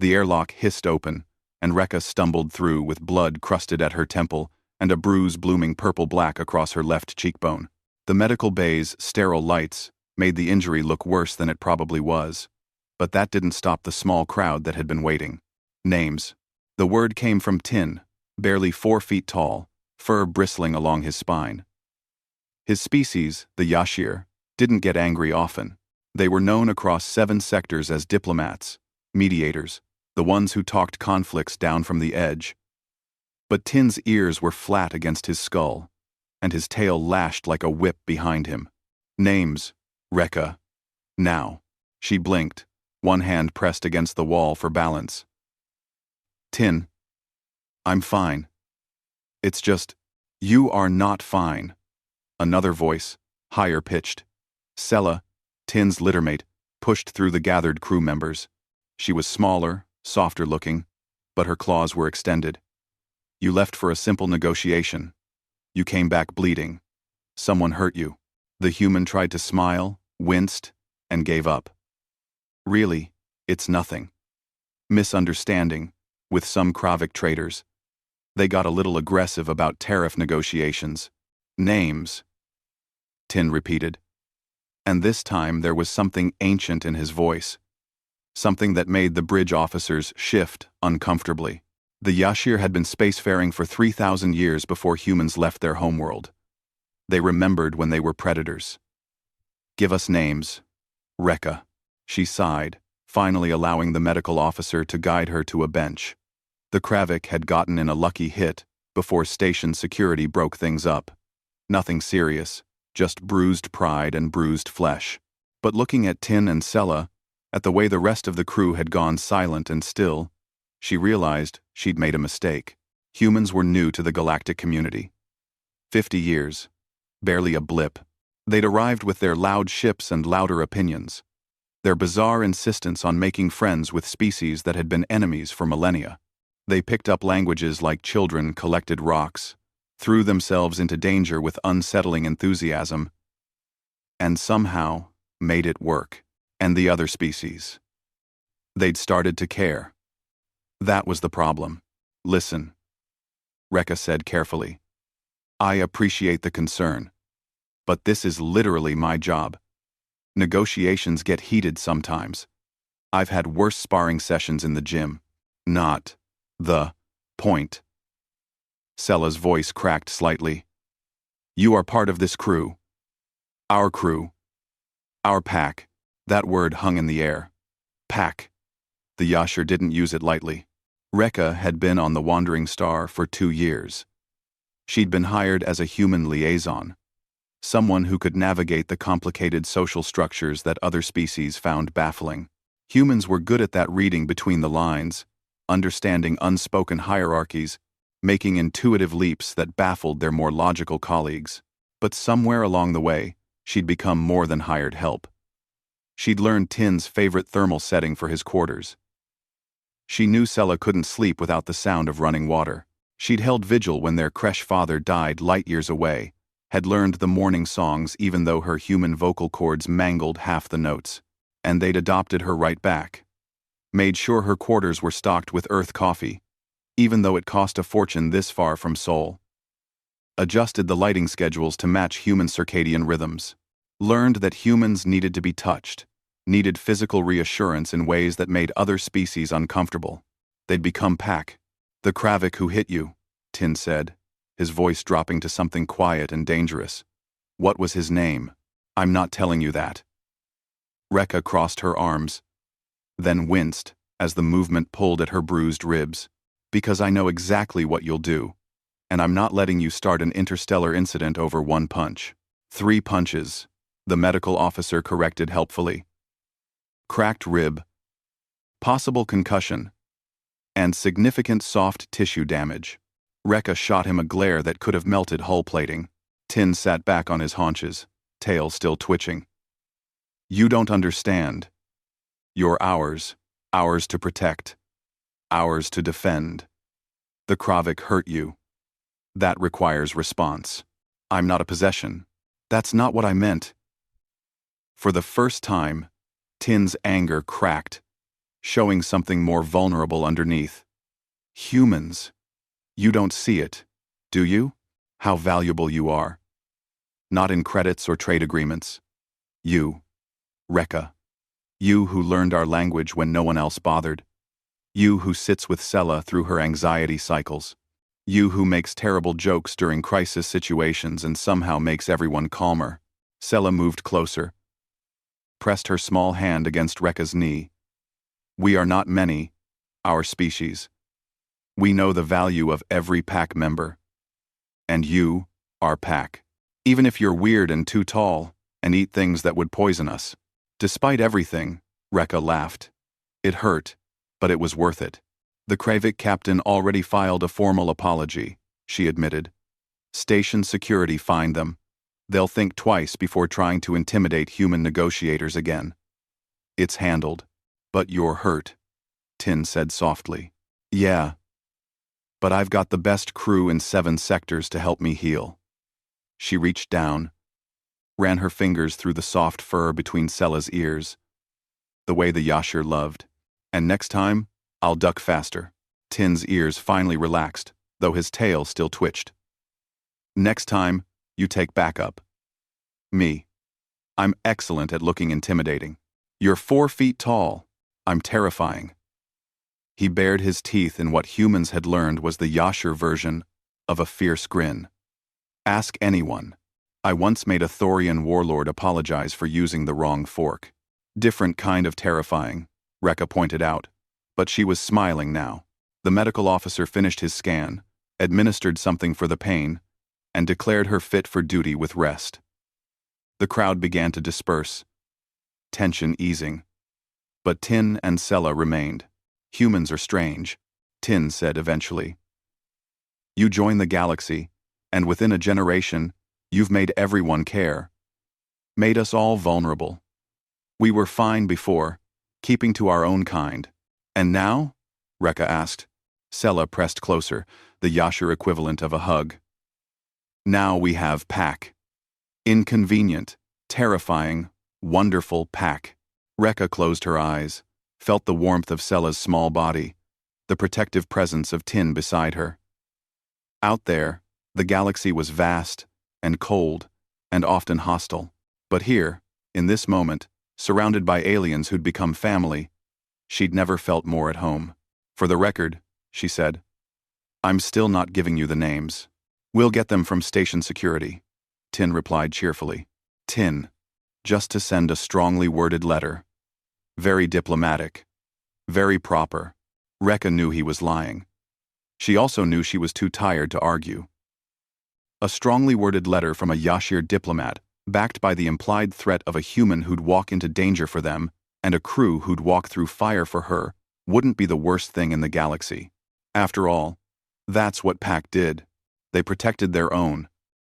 The airlock hissed open, and Rekka stumbled through with blood crusted at her temple and a bruise blooming purple-black across her left cheekbone. The medical bay's sterile lights made the injury look worse than it probably was, but that didn't stop the small crowd that had been waiting. Names. The word came from Tin, barely 4 feet tall, fur bristling along his spine. His species, the Yashir, didn't get angry often. They were known across 7 sectors as diplomats, mediators, the ones who talked conflicts down from the edge. But Tin's ears were flat against his skull, and his tail lashed like a whip behind him. Names. Rekka. Now. She blinked, one hand pressed against the wall for balance. Tin. I'm fine. It's just, you are not fine. Another voice, higher pitched. Sela, Tin's littermate, pushed through the gathered crew members. She was smaller, softer looking, but her claws were extended. You left for a simple negotiation. You came back bleeding. Someone hurt you. The human tried to smile, winced, and gave up. Really, it's nothing. Misunderstanding, with some Kravik traders. They got a little aggressive about tariff negotiations. Names. Tin repeated. And this time there was something ancient in his voice. Something that made the bridge officers shift uncomfortably. The Yashir had been spacefaring for 3,000 years before humans left their homeworld. They remembered when they were predators. Give us names. Rekka. She sighed, finally allowing the medical officer to guide her to a bench. The Kravik had gotten in a lucky hit before station security broke things up. Nothing serious, just bruised pride and bruised flesh. But looking at Tin and Sela, at the way the rest of the crew had gone silent and still, she realized she'd made a mistake. Humans were new to the galactic community. 50 years. Barely a blip. They'd arrived with their loud ships and louder opinions. Their bizarre insistence on making friends with species that had been enemies for millennia. They picked up languages like children collected rocks, threw themselves into danger with unsettling enthusiasm, and somehow made it work. And the other species. They'd started to care. That was the problem. Listen, Rekka said carefully. I appreciate the concern, but this is literally my job. Negotiations get heated sometimes. I've had worse sparring sessions in the gym. Not the point. Sela's voice cracked slightly. You are part of this crew. Our crew. Our pack. That word hung in the air. Pack. The Yashir didn't use it lightly. Rekka had been on the Wandering Star for 2 years. She'd been hired as a human liaison, someone who could navigate the complicated social structures that other species found baffling. Humans were good at that reading between the lines, understanding unspoken hierarchies, making intuitive leaps that baffled their more logical colleagues. But somewhere along the way, she'd become more than hired help. She'd learned Tin's favorite thermal setting for his quarters. She knew Sela couldn't sleep without the sound of running water. She'd held vigil when their creche father died light years away, had learned the morning songs even though her human vocal cords mangled half the notes, and they'd adopted her right back. Made sure her quarters were stocked with earth coffee, even though it cost a fortune this far from Sol. Adjusted the lighting schedules to match human circadian rhythms. Learned that humans needed to be touched, needed physical reassurance in ways that made other species uncomfortable. They'd become pack. The Kravik who hit you, Tin said, his voice dropping to something quiet and dangerous. What was his name? I'm not telling you that. Rekka crossed her arms, then winced as the movement pulled at her bruised ribs. Because I know exactly what you'll do, and I'm not letting you start an interstellar incident over 1 punch. 3 punches. The medical officer corrected helpfully. Cracked rib, possible concussion, and significant soft tissue damage. Rekka shot him a glare that could have melted hull plating. Tin sat back on his haunches, tail still twitching. You don't understand. You're ours to protect, ours to defend. The Kravik hurt you. That requires response. I'm not a possession. That's not what I meant. For the first time, Tin's anger cracked. showing something more vulnerable underneath. Humans. You don't see it, do you? How valuable you are. Not in credits or trade agreements. You, Rekka. You who learned our language when no one else bothered. You who sits with Sela through her anxiety cycles. You who makes terrible jokes during crisis situations and somehow makes everyone calmer. Sela moved closer, pressed her small hand against Rekka's knee. We are not many, our species. We know the value of every pack member. And you, our pack. Even if you're weird and too tall, and eat things that would poison us. Despite everything, Rekka laughed. It hurt, but it was worth it. The Kravik captain already filed a formal apology, she admitted. Station security fined them. They'll think twice before trying to intimidate human negotiators again. It's handled. But you're hurt, Tin said softly. Yeah. But I've got the best crew in 7 sectors to help me heal. She reached down, ran her fingers through the soft fur between Sela's ears, the way the Yashir loved. And next time, I'll duck faster. Tin's ears finally relaxed, though his tail still twitched. Next time, you take backup. Me. I'm excellent at looking intimidating. You're 4 feet tall. I'm terrifying. He bared his teeth in what humans had learned was the Yashir version of a fierce grin. Ask anyone. I once made a Thorian warlord apologize for using the wrong fork. Different kind of terrifying, Rekka pointed out, but she was smiling now. The medical officer finished his scan, administered something for the pain, and declared her fit for duty with rest. The crowd began to disperse, tension easing. But Tin and Sela remained. Humans are strange, Tin said eventually. You join the galaxy, and within a generation, you've made everyone care. Made us all vulnerable. We were fine before, keeping to our own kind. And now? Rekka asked. Sela pressed closer, the Yashir equivalent of a hug. Now we have pack. Inconvenient, terrifying, wonderful pack. Rekka closed her eyes, felt the warmth of Sela's small body, the protective presence of Tin beside her. Out there, the galaxy was vast and cold and often hostile. But here, in this moment, surrounded by aliens who'd become family, she'd never felt more at home. For the record, she said, I'm still not giving you the names. We'll get them from station security, Tin replied cheerfully. Tin, just to send a strongly worded letter. Very diplomatic. Very proper. Rekka knew he was lying. She also knew she was too tired to argue. A strongly worded letter from a Yashir diplomat, backed by the implied threat of a human who'd walk into danger for them, and a crew who'd walk through fire for her, wouldn't be the worst thing in the galaxy. After all, that's what Pac did. They protected their own,